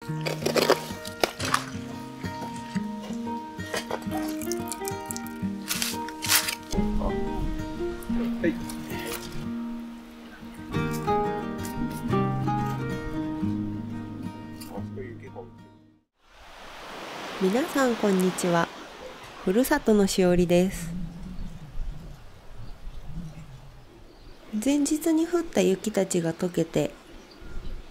はい。皆さんこんにちは。ふるさとのしおりです。前日に降った雪たちが溶けて、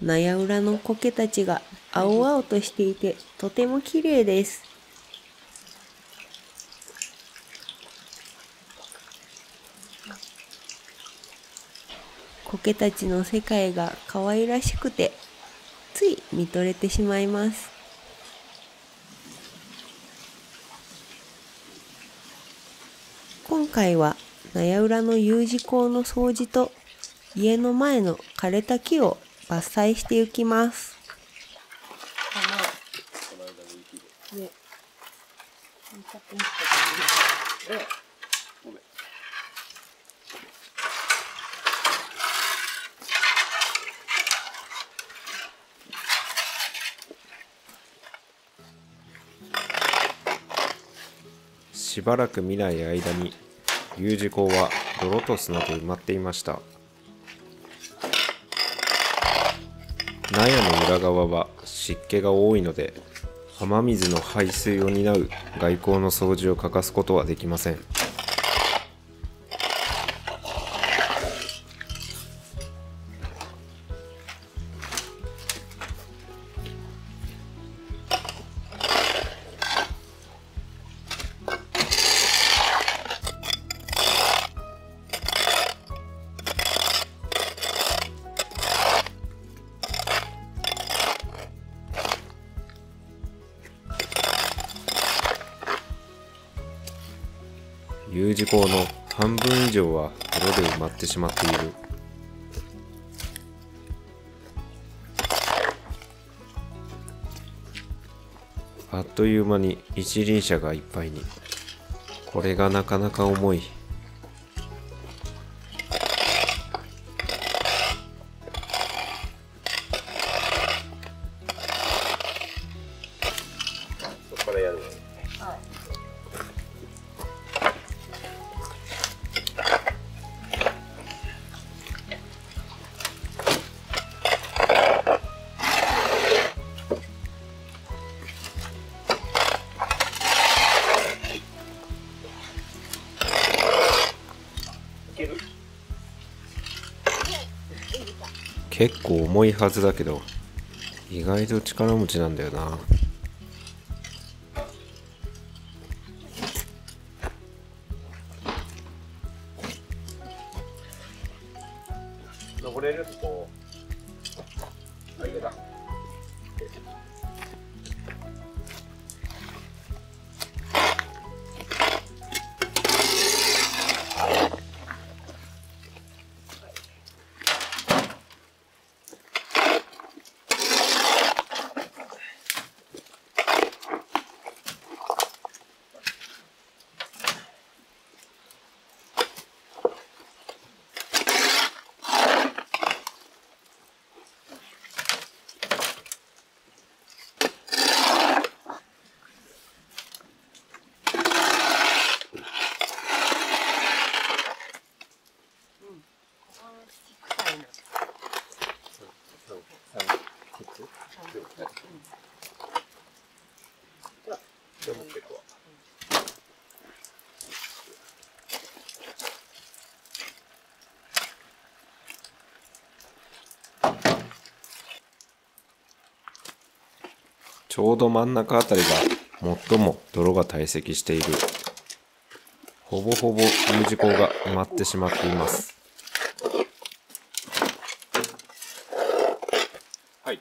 納屋裏の苔たちが青々としていてとても綺麗です。苔たちの世界が可愛らしくてつい見とれてしまいます。今回は納屋裏の U 字工の掃除と家の前の枯れた木を伐採していきます。しばらく見ない間に U 字工は泥と砂で埋まっていました。納屋の裏側は湿気が多いので、雨水の排水を担う外構の掃除を欠かすことはできません。U 字工の半分以上は泥で埋まってしまっている。あっという間に一輪車がいっぱいに。これがなかなか重い。そこからやる。結構重いはずだけど、意外と力持ちなんだよな。登れるとこあれだ。ちょうど真ん中あたりが最も泥が堆積している。ほぼほぼ U 字工が埋まってしまっています。はい。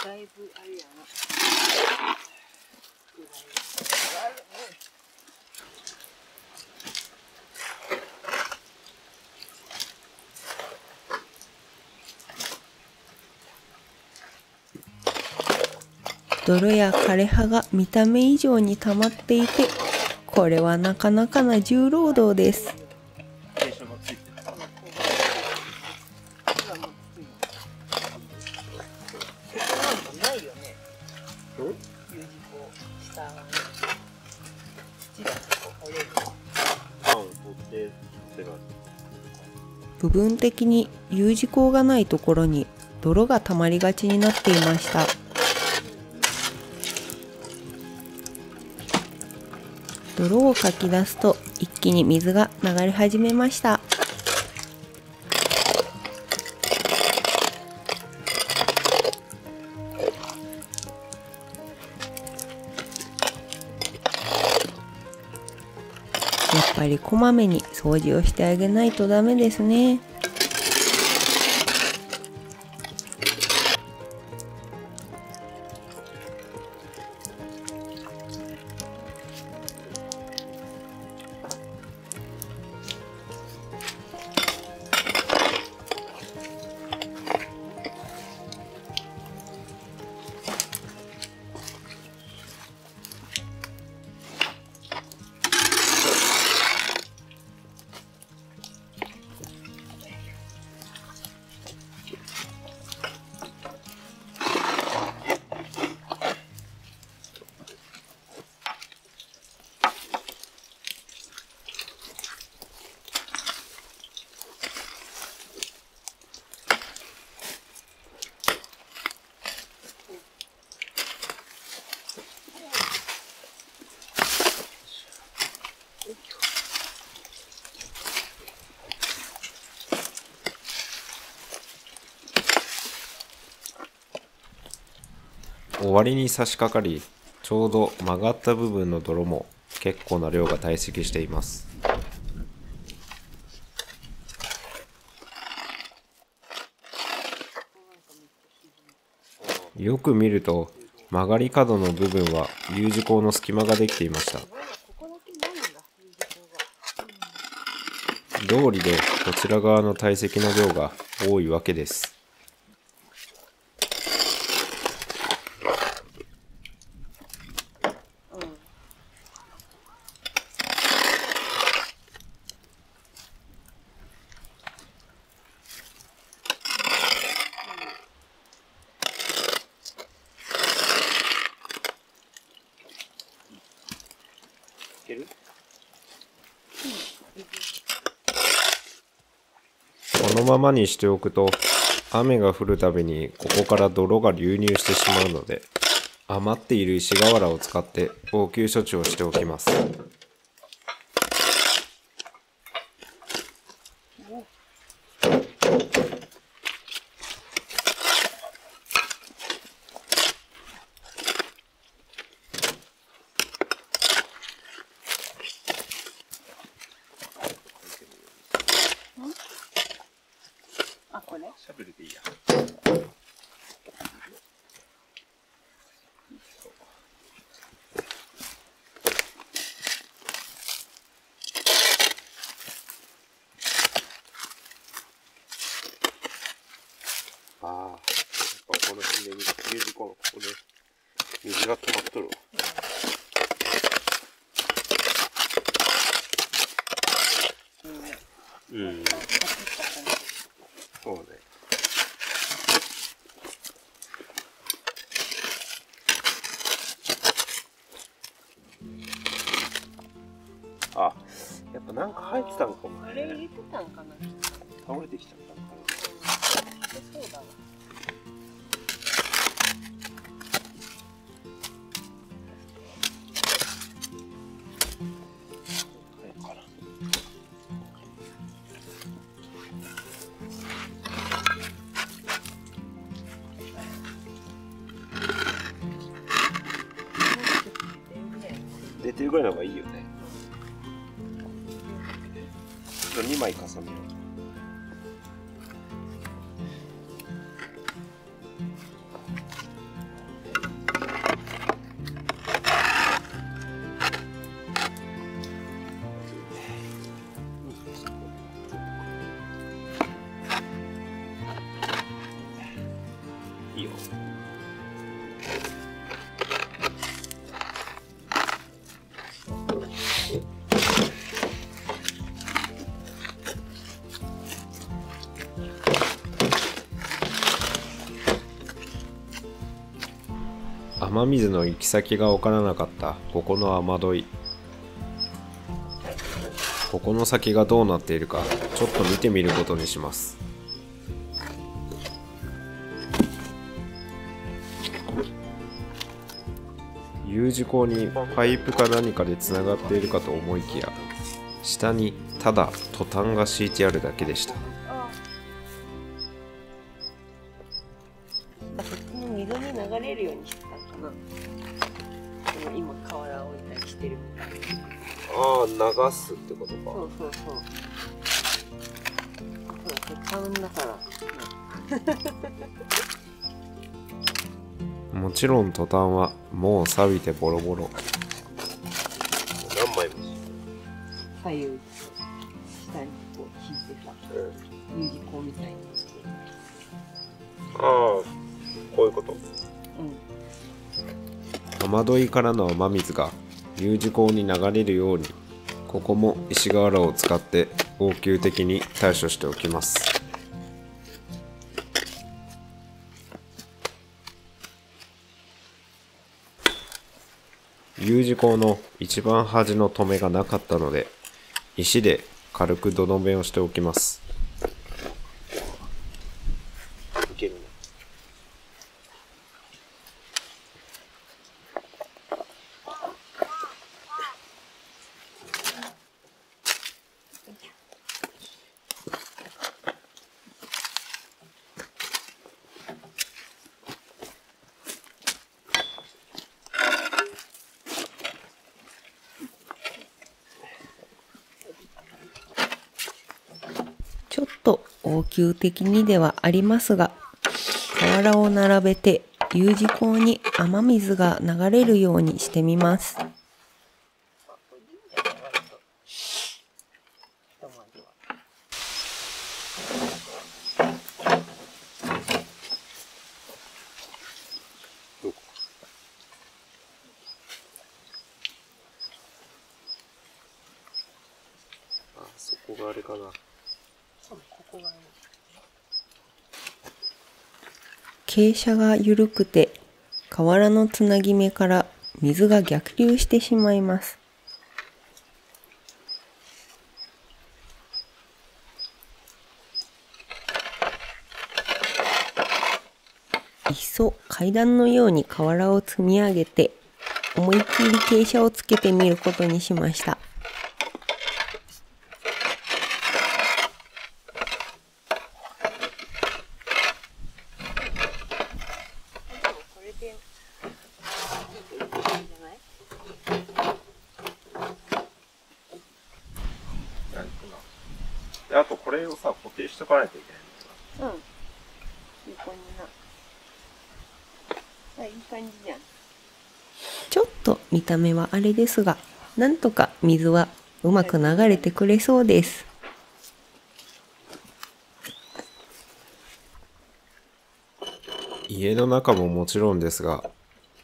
だいぶあれやな。泥や枯れ葉が見た目以上に溜まっていて、これはなかなかな重労働です。部分的に U 字工がないところに泥が溜まりがちになっていました。泥をかき出すと一気に水が流れ始めました。やっぱりこまめに掃除をしてあげないとダメですね。終わりに差し掛かり、ちょうど曲がった部分の泥も結構な量が堆積しています。よく見ると曲がり角の部分は U 字工の隙間ができていました。道理でこちら側の堆積の量が多いわけです。このままにしておくと雨が降るたびにここから泥が流入してしまうので、余っている石瓦を使って応急処置をしておきます。しゃべるでいいや。ああ、やっぱこの辺で水ここで水が溜まっとるわ。うん。そうね。あ、やっぱなんか入ってたんかもね。あれ入れてたんかな。倒れてきちゃったんかな。そうだわ。出てるぐらいの方がいいよね。2枚重ねよう。いいよ。雨水の行き先が分からなかったここの雨どい。ここの先がどうなっているかちょっと見てみることにします。U 字溝にパイプか何かでつながっているかと思いきや、下にただトタンが敷いてあるだけでした。そっちの溝に流れるようにしてたんかな。でも今瓦を置いたりしてるみたいな。ああ、流すってことか。そうそうそう。そうトタンだから。もちろんトタンはもう錆びてボロボロ。何枚も左右と下にこう引いてさ、U 字工みたいに。ああ、こういうこと。雨どいからの雨水が U 字溝に流れるように、ここも石瓦を使って応急的に対処しておきます。U 字溝の一番端の留めがなかったので、石で軽く土留めをしておきます。いけるね。ちょっと応急的にではありますが、瓦を並べて U 字溝に雨水が流れるようにしてみます。あ、そこがあれかな。傾斜が緩くて瓦のつなぎ目から水が逆流してしまいます。いっそ階段のように瓦を積み上げて思いっきり傾斜をつけてみることにしました。あとこれをさ、固定しとかないといけない。うん。横にな。いい感じじゃん。ちょっと見た目はあれですが、なんとか水はうまく流れてくれそうです。家の中ももちろんですが、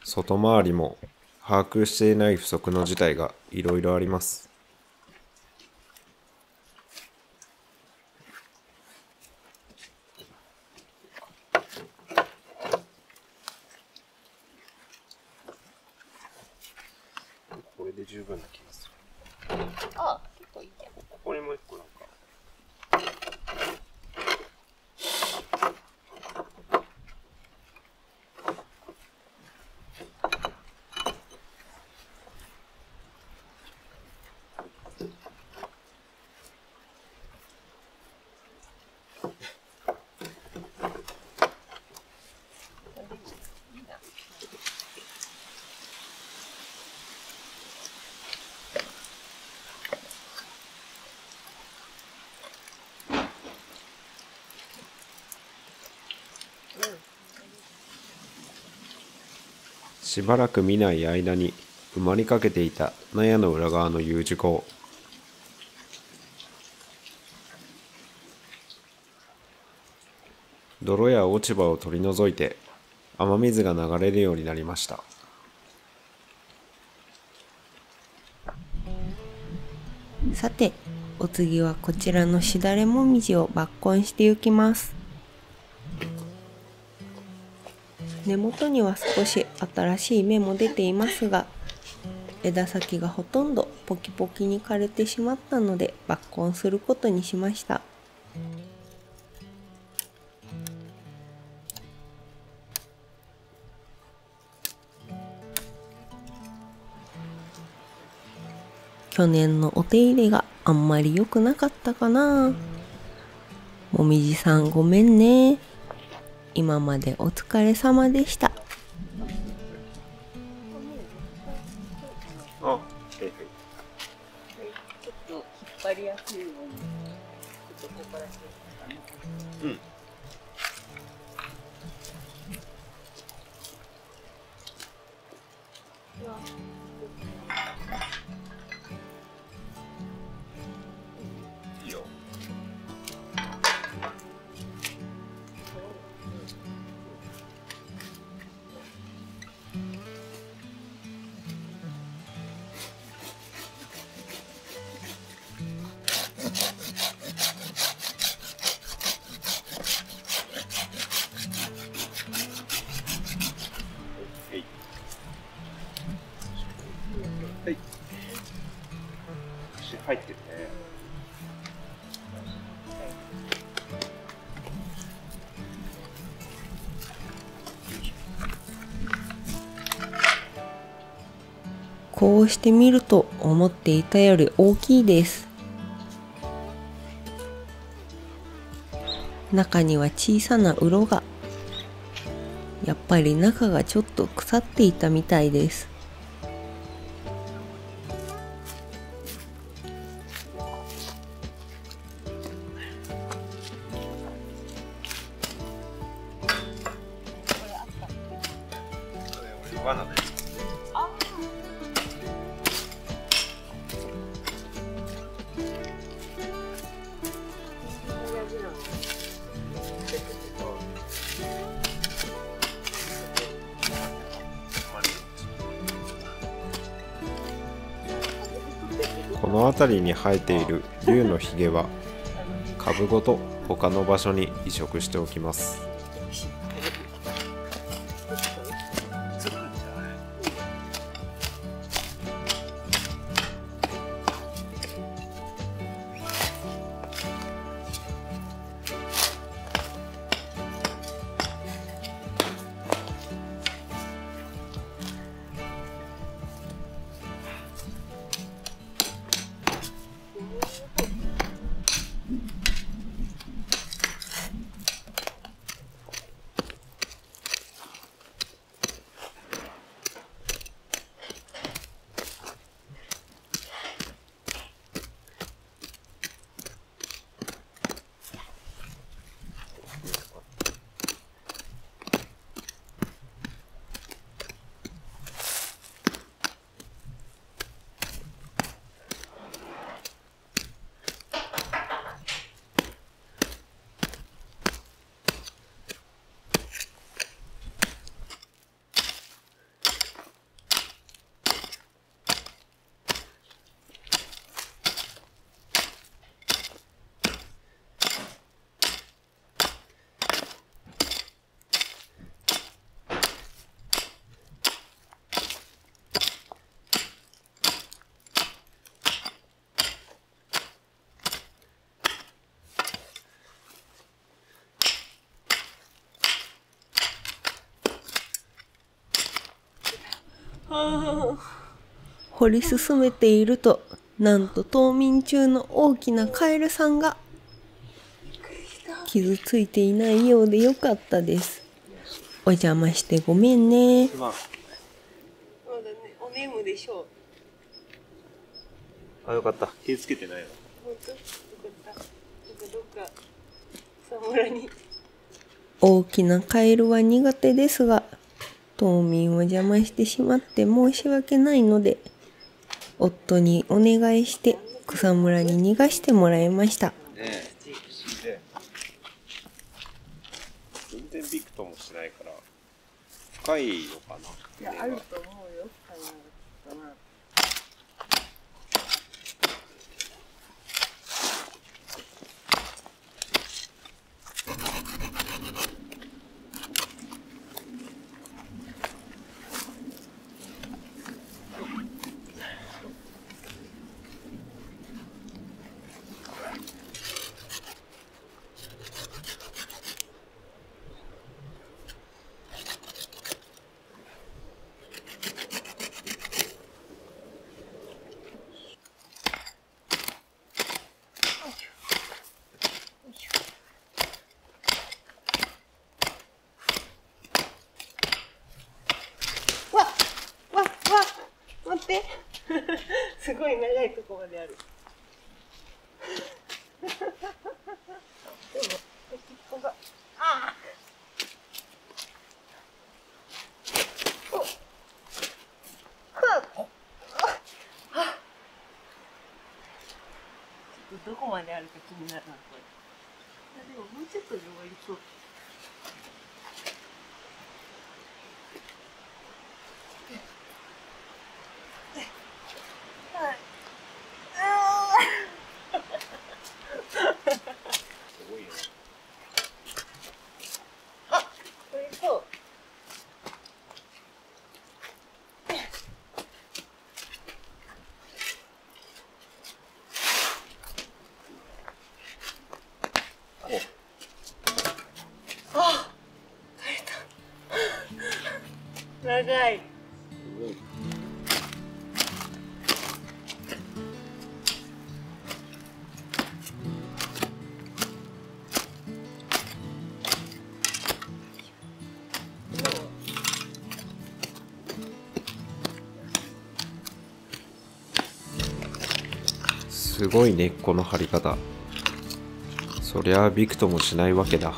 外回りも把握していない不測の事態がいろいろあります。これで十分な気がする。ああ、結構いいじゃん。ここにもう一個なんか。しばらく見ない間に埋まりかけていた納屋の裏側の U 字溝。泥や落ち葉を取り除いて雨水が流れるようになりました。さて、お次はこちらのしだれもみじを抜根していきます。根元には少し新しい芽も出ていますが、枝先がほとんどポキポキに枯れてしまったので抜根することにしました。去年のお手入れがあんまり良くなかったかな。もみじさんごめんね。今までお疲れ様でした。あ、はいはい。ちょっと引っ張りやすいように、ちょっとここからしてうん。いいよ。はい。入ってるね。こうしてみると思っていたより大きいです。中には小さな鱗が。やっぱり中がちょっと腐っていたみたいです。罠だよ。この辺りに生えている竜のひげは株ごと他の場所に移植しておきます。掘り進めていると、なんと冬眠中の大きなカエルさんが。傷ついていないようでよかったです。お邪魔してごめんね。まあ、まだね、お眠でしょう。あ、よかった。気つけてないの。本当？よかった。なんかどっか草むらに。大きなカエルは苦手ですが、冬眠を邪魔してしまって申し訳ないので、夫にお願いして草むらに逃がしてもらいました。ねえ、全然びくともしないから深いのかな。いや、あると思うよ。すごい長いとこまである。でも先っぽがああ。どこまであるか気になるな、これ。でももうちょっとで終わりそう。すごいよ。あ、これそう。長い。すごい根っこの張り方。そりゃあびくともしないわけだ。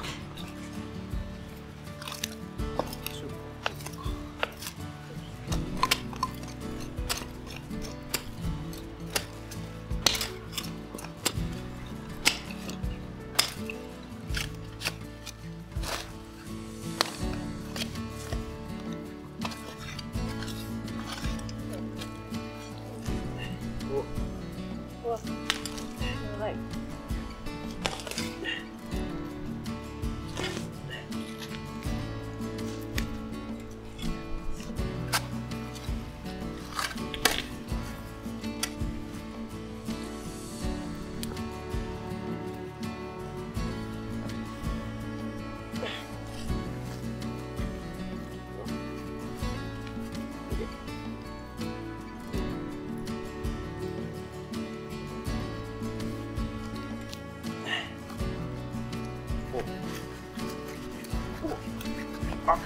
うわ、長い。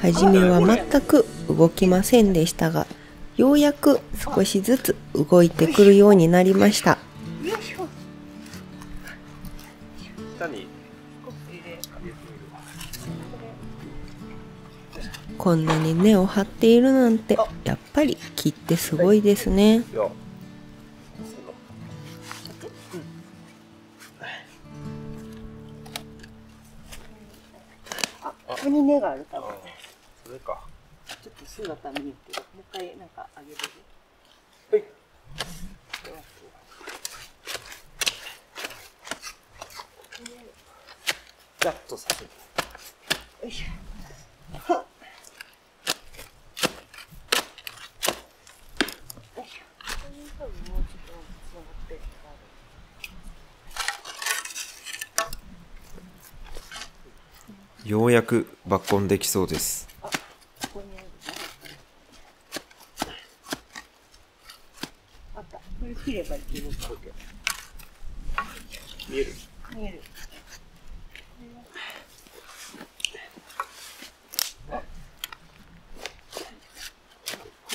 初めは全く動きませんでしたが、ようやく少しずつ動いてくるようになりました。下にこんなに根を張っているなんて、やっぱり木ってすごいですね。あ、ここに根がある多分。それか。ちょっと姿見えてる。もう一回なんかあげる。はい。ガッとさせる。よいしょ。ようやく抜根できそうです。ここにある。あった。これ切ればいける。見える？見える。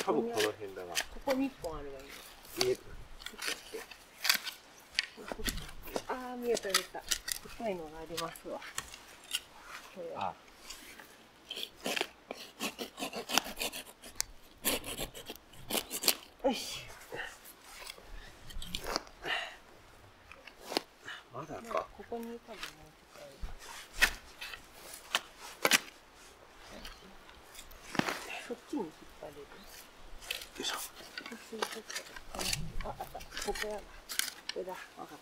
多分この辺だな。ここに一本あるわ今。見える？ああ、見えた見えた。太いのがありますわ。あ。よし。まだか。ここに多分もうちょっとある。そっちに引っ張れる。よいしょ。あ、あった。ここやな。これだ。わかっ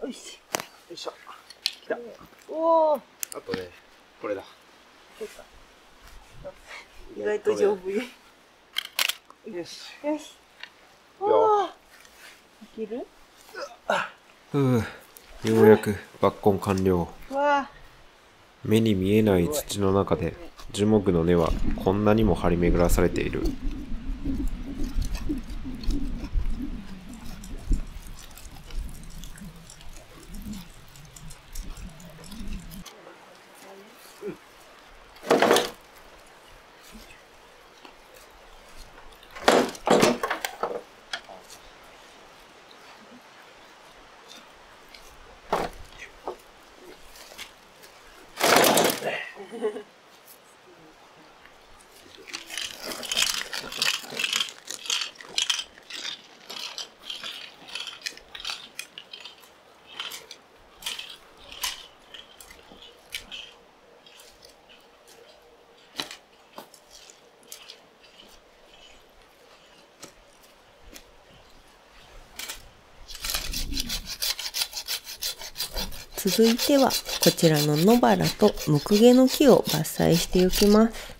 た。よし。よいしょ。来た。おお。あとね、これだ。そうか。意外と丈夫よ。よし。よし。おお。いける？ようやく抜根完了。わあ。目に見えない土の中で樹木の根はこんなにも張り巡らされている。続いてはこちらの野原とムクゲの木を伐採していきます。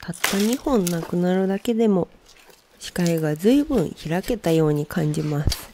たった2本なくなるだけでも視界がずいぶん開けたように感じます。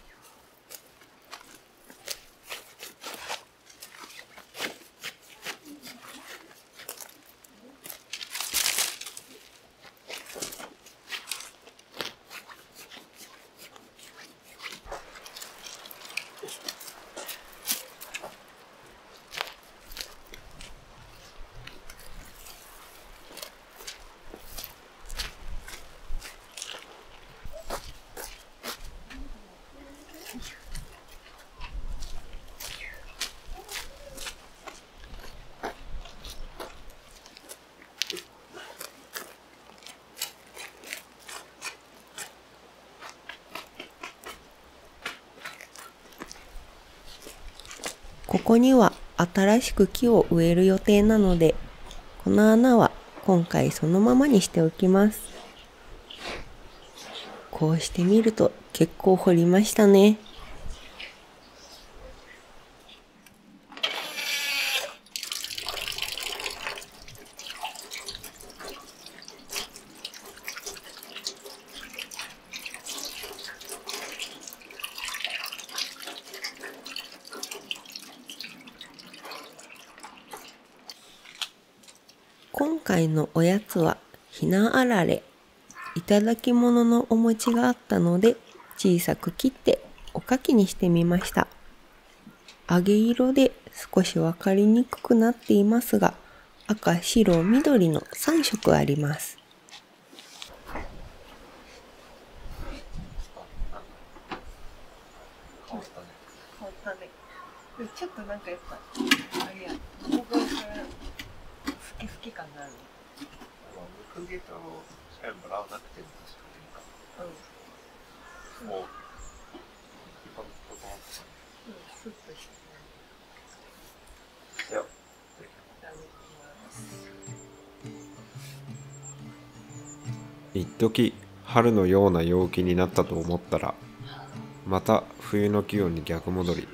ここには新しく木を植える予定なので、この穴は今回そのままにしておきます。こうしてみると結構掘りましたね。今回のおやつはひなあられ。いただき物のお餅があったので小さく切っておかきにしてみました。揚げ色で少し分かりにくくなっていますが、赤、白、緑の3色あります。ちょっとなんかやっぱあれや、好き感がある。ムクゲとシャインブラウンなくても確かにもう今のところスッとしていや一時春のような陽気になったと思ったら、また冬の気温に逆戻り。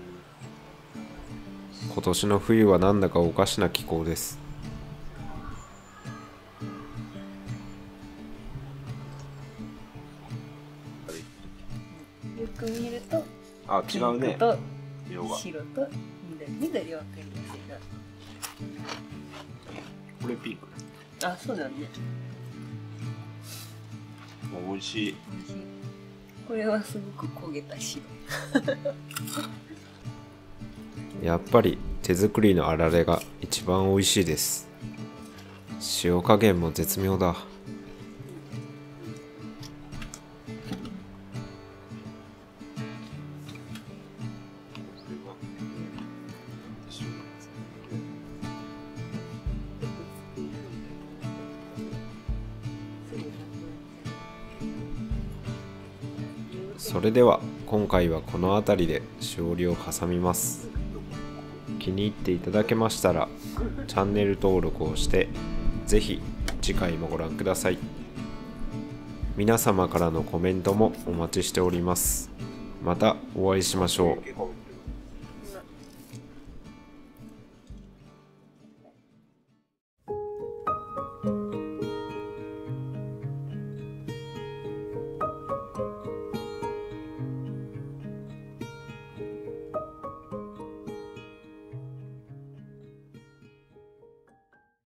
今年の冬はなんだかおかしな気候です。よく見るとあ、違うね。と色が。白と緑は分かりやすいな。これピンク。あ、そうだね。美味しい。これはすごく焦げた白。やっぱり手作りのあられが一番美味しいです。塩加減も絶妙だ。それでは今回はこの辺りでしおりを挟みます。気に入っていただけましたらチャンネル登録をしてぜひ次回もご覧ください。皆様からのコメントもお待ちしております。またお会いしましょう。